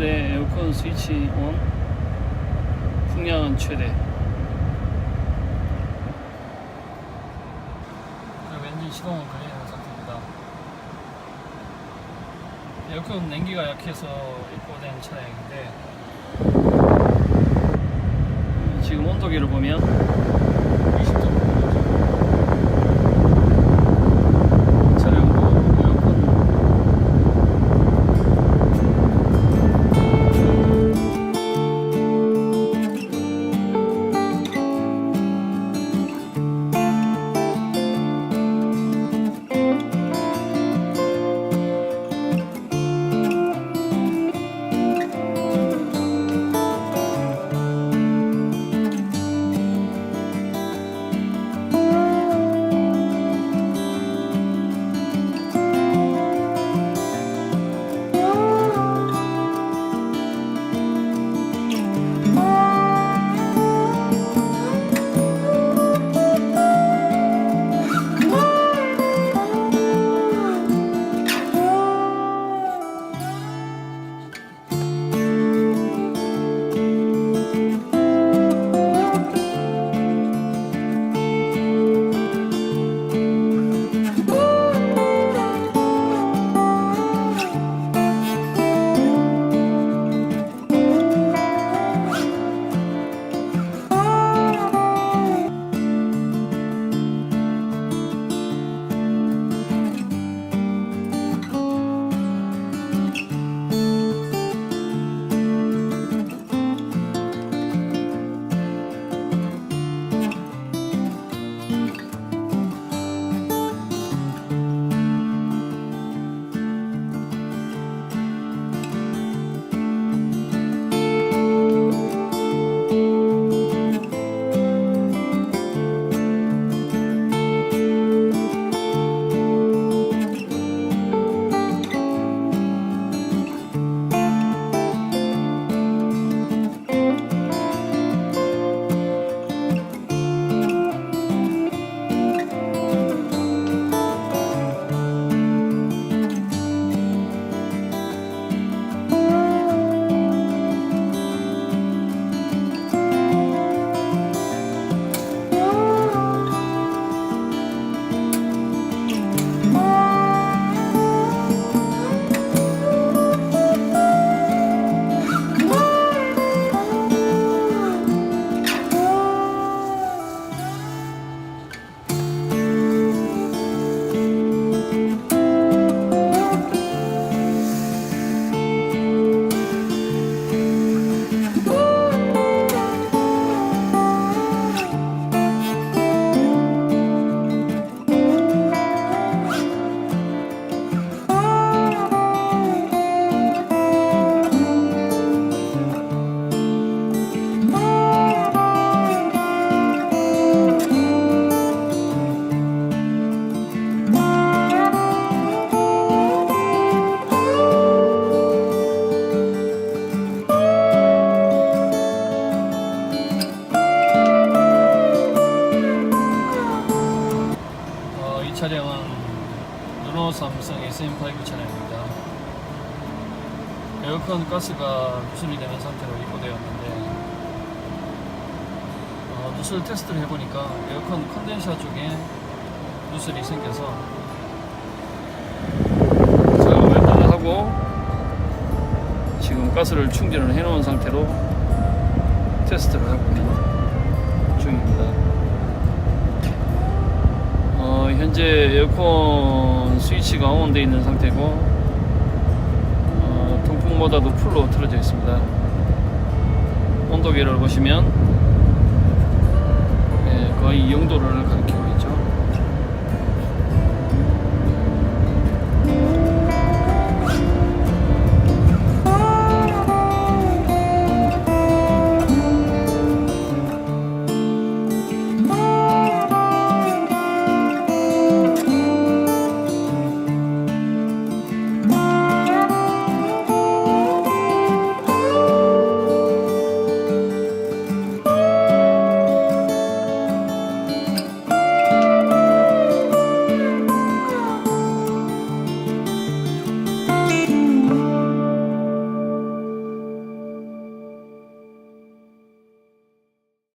차량들의 에어컨 스위치 온, 풍량은 최대. 그리고 엔진 시동은 걸리는 상태입니다. 에어컨 냉기가 약해서 입고된 차량인데, 지금 온도계를 보면 20도. 차량도 에어컨 차량은 르노 삼성 SM5 차량입니다. 에어컨 가스가 누설이 되는 상태로 입고되었는데, 누설 테스트를 해보니까 에어컨 컨덴서 쪽에 누설이 생겨서 작업을 다 하고 지금 가스를 충전을 해놓은 상태로 테스트를 하고 있는 중입니다. 현재 에어컨 스위치가 온되어 있는 상태고, 통풍 모드도 풀로 틀어져 있습니다. 온도계를 보시면 거의 0도를 가리키고